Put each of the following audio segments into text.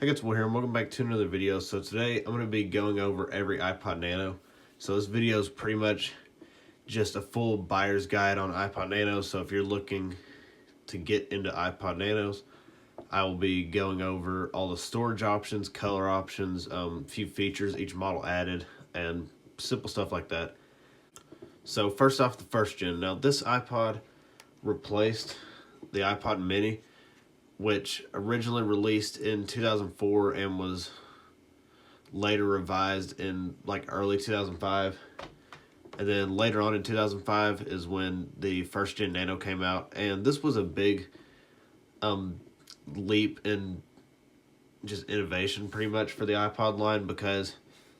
Hey, it's Will here, and welcome back to another video. So today I'm going to be going over every iPod Nano. So this video is pretty much just a full buyer's guide on iPod Nano. So if you're looking to get into iPod Nanos, I will be going over all the storage options, color options, a few features each model added, and simple stuff like that. So first off, the first gen. Now this iPod replaced the iPod Mini, which originally released in 2004 and was later revised in like early 2005. And then later on in 2005 is when the first gen Nano came out. And this was a big leap in just innovation pretty much for the iPod line, because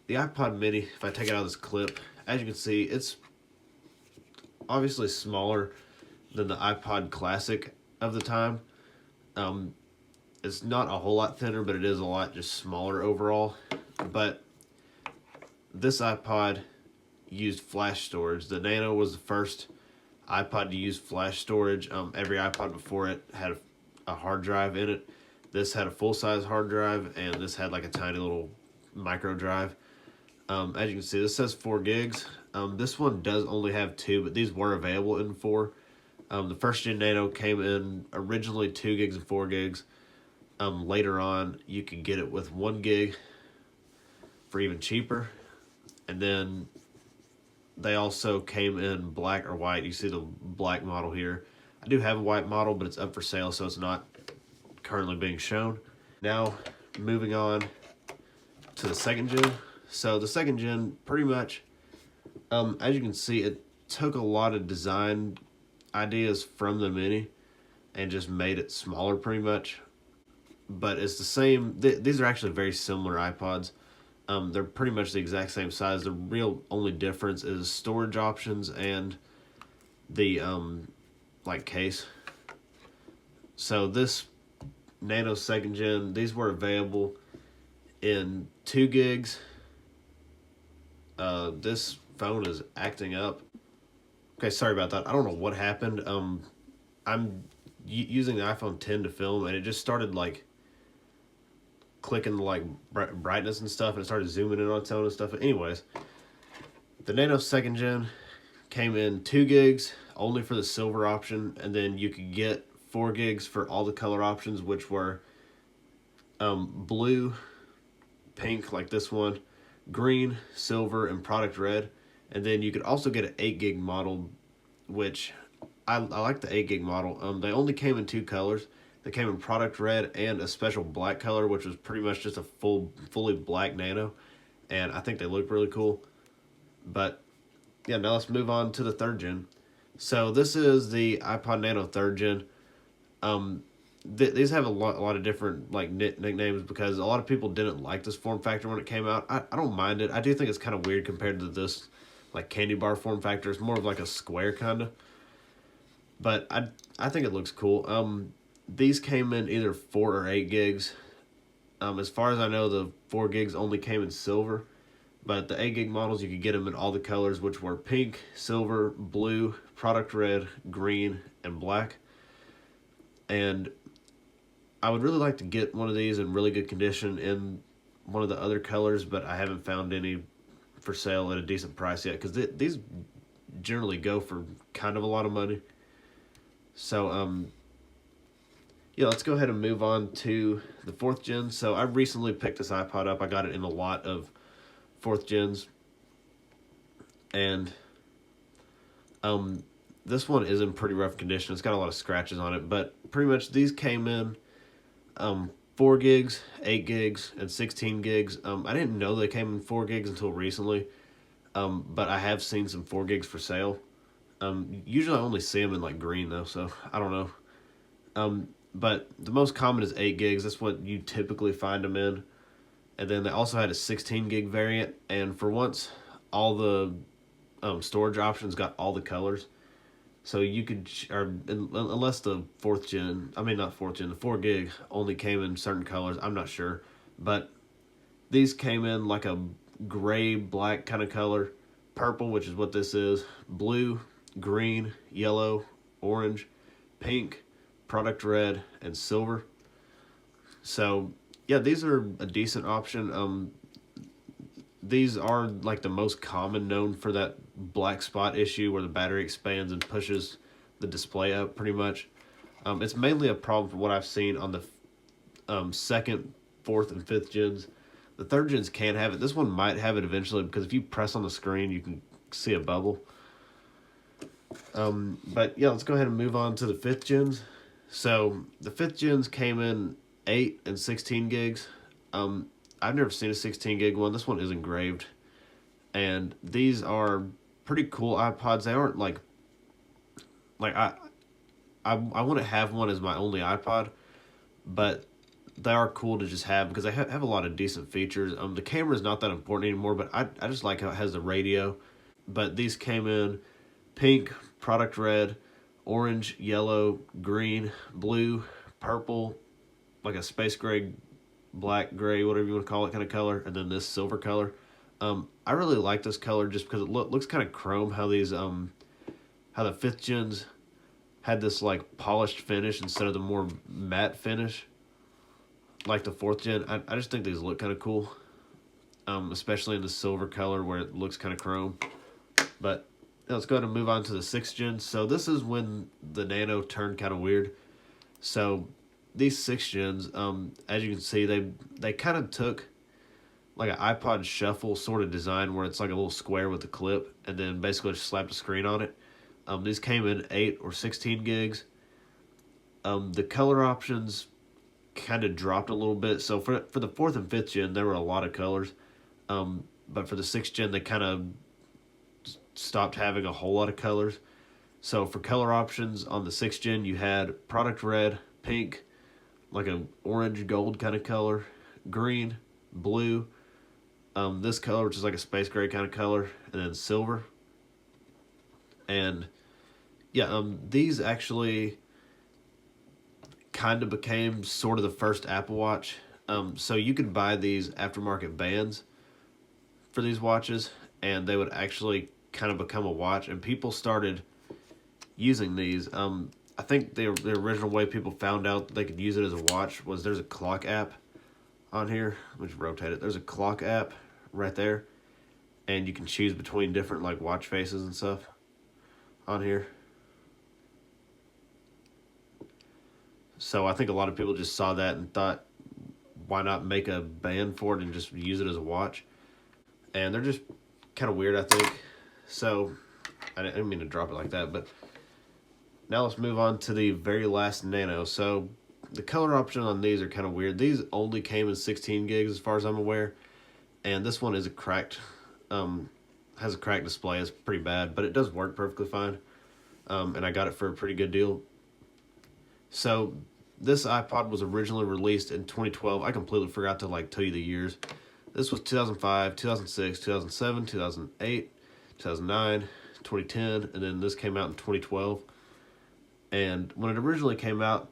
the iPod Mini, if I take it out of this clip, as you can see, it's obviously smaller than the iPod Classic of the time. It's not a whole lot thinner, but it is a lot just smaller overall. But this iPod used flash storage. The Nano was the first iPod to use flash storage. Every iPod before it had a hard drive in it. This had a full-size hard drive, and this had like a tiny little micro drive. As you can see, this says 4 gigs. This one does only have 2, but these were available in 4. The first gen Nano came in originally 2 gigs and 4 gigs. Later on, you could get it with 1 gig for even cheaper. And then they also came in black or white. You see the black model here. I do have a white model, but it's up for sale, so it's not currently being shown. Now, moving on to the second gen. So the second gen, pretty much, as you can see, it took a lot of design ideas from the Mini and just made it smaller pretty much. But it's the same. These are actually very similar iPods. They're pretty much the exact same size. The real only difference is storage options and the like case. So this Nano second gen, these were available in 2 gigs. This phone is acting up. Okay, sorry about that. I don't know what happened. I'm using the iPhone 10 to film, and it just started like clicking the like brightness and stuff, and it started zooming in on its own and stuff. But anyways, the Nano second gen came in 2 gigs only for the silver option, and then you could get 4 gigs for all the color options, which were blue, pink like this one, green, silver, and product red. And then you could also get an 8 gig model, which I like the 8 gig model. They only came in 2 colors. They came in product red and a special black color, which was pretty much just a fully black Nano. And I think they look really cool. But yeah, now let's move on to the third gen. So this is the iPod Nano third gen. These have a lot of different like nicknames, because a lot of people didn't like this form factor when it came out. I don't mind it. I do think it's kind of weird compared to this like candy bar form factor. It's more of like a square kind of. But I think it looks cool. These came in either 4 or 8 gigs. As far as I know, the 4 gigs only came in silver. But the 8 gig models, you could get them in all the colors, which were pink, silver, blue, product red, green, and black. And I would really like to get one of these in really good condition in one of the other colors, but I haven't found any for sale at a decent price yet, because these generally go for kind of a lot of money. So, yeah, let's go ahead and move on to the 4th gen. So I recently picked this iPod up. I got it in a lot of 4th gens. And this one is in pretty rough condition. It's got a lot of scratches on it, but pretty much these came in 4 gigs, 8 gigs, and 16 gigs. I didn't know they came in 4 gigs until recently, but I have seen some 4 gigs for sale. Usually I only see them in like green though, so I don't know. But the most common is 8 gigs. That's what you typically find them in. And then they also had a 16 gig variant, and for once, all the storage options got all the colors. So you could, unless the 4th gen, I mean not 4th gen, the 4 gig only came in certain colors. I'm not sure. But these came in like a gray, black kind of color, purple, which is what this is, blue, green, yellow, orange, pink, product red, and silver. So yeah, these are a decent option. These are like the most common, known for that black spot issue where the battery expands and pushes the display up pretty much. It's mainly a problem for what I've seen on the second, fourth, and fifth gens. The third gens can have it. This one might have it eventually because if you press on the screen, you can see a bubble. But yeah, let's go ahead and move on to the fifth gens. So the fifth gens came in 8 and 16 gigs. I've never seen a 16 gig one. This one is engraved. And these are pretty cool iPods. They aren't like I want to have one as my only iPod, but they are cool to just have because they have a lot of decent features. The camera is not that important anymore, but I just like how it has the radio. But these came in pink, product red, orange, yellow, green, blue, purple, like a space gray, black, gray, whatever you want to call it kind of color, and then this silver color. I really like this color just because it looks kind of chrome. How these how the fifth gens had this like polished finish instead of the more matte finish like the fourth gen. I just think these look kind of cool, especially in the silver color where it looks kind of chrome. But let's go ahead and move on to the sixth gen. So this is when the Nano turned kind of weird. So these sixth gens, as you can see, they kind of took like an iPod shuffle sort of design where it's like a little square with a clip and then basically just slapped a screen on it. These came in 8 or 16 gigs. The color options kind of dropped a little bit. So for the fourth and fifth gen, there were a lot of colors. But for the sixth gen, they kind of stopped having a whole lot of colors. So for color options on the sixth gen, you had product red, pink, like an orange gold kind of color, green, blue, this color, which is like a space gray kind of color, and then silver. And yeah, these actually kind of became sort of the first Apple Watch. So you could buy these aftermarket bands for these watches, and they would actually kind of become a watch, and people started using these. I think the original way people found out they could use it as a watch was there's a clock app on here. Let me just rotate it. There's a clock app right there, and you can choose between different like watch faces and stuff on here. So I think a lot of people just saw that and thought, why not make a band for it and just use it as a watch? And they're just kind of weird, I think. So I didn't mean to drop it like that, but now let's move on to the very last Nano. So the color option on these are kind of weird. These only came in 16 gigs as far as I'm aware, and this one is a cracked, has a cracked display. It's pretty bad, but it does work perfectly fine, and I got it for a pretty good deal. So this iPod was originally released in 2012. I completely forgot to like tell you the years. This was 2005, 2006, 2007, 2008, 2009, 2010, and then this came out in 2012. And when it originally came out,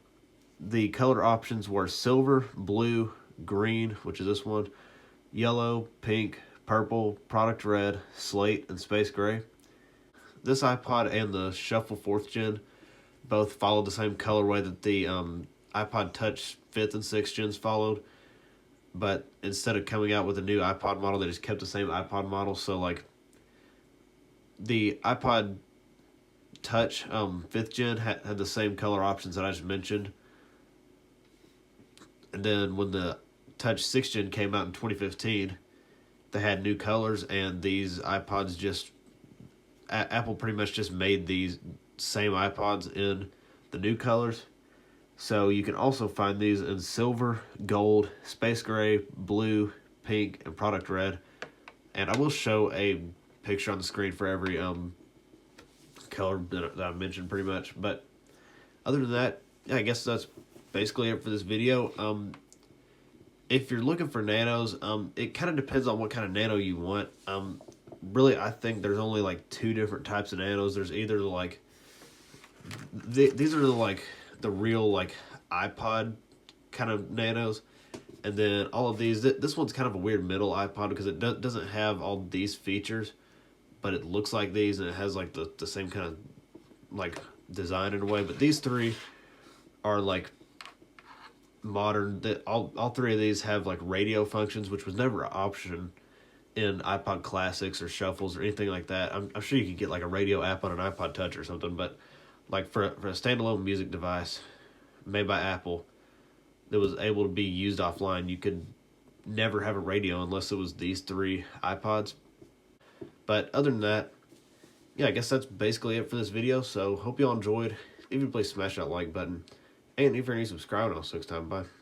the color options were silver, blue, green, which is this one, yellow, pink, purple, product red, slate, and space gray. This iPod and the Shuffle 4th Gen both followed the same colorway that the iPod Touch 5th and 6th gens followed. But instead of coming out with a new iPod model, they just kept the same iPod model. So, like, the iPod Touch 5th gen had the same color options that I just mentioned. And then when the Touch 6th gen came out in 2015, they had new colors, and these iPods just... Apple pretty much just made these same iPods in the new colors. So you can also find these in silver, gold, space gray, blue, pink, and product red. And I will show a picture on the screen for every color that I mentioned pretty much. But other than that, yeah, I guess that's basically it for this video. If you're looking for nanos, it kind of depends on what kind of nano you want. Really, I think there's only like 2 different types of nanos. There's either like these are like the real like iPod kind of nanos, and then all of these. This one's kind of a weird middle iPod because it doesn't have all these features, but it looks like these, and it has like the same kind of like design in a way. But these 3 are like modern. That all three of these have like radio functions, which was never an option in iPod Classics or Shuffles or anything like that. I'm sure you could get like a radio app on an iPod Touch or something, but like for a standalone music device made by Apple that was able to be used offline, you could never have a radio unless it was these three iPods. But other than that, yeah, I guess that's basically it for this video. So hope y'all enjoyed. If you please smash that like button. And if you're new, subscribe, and I'll see you next time. Bye.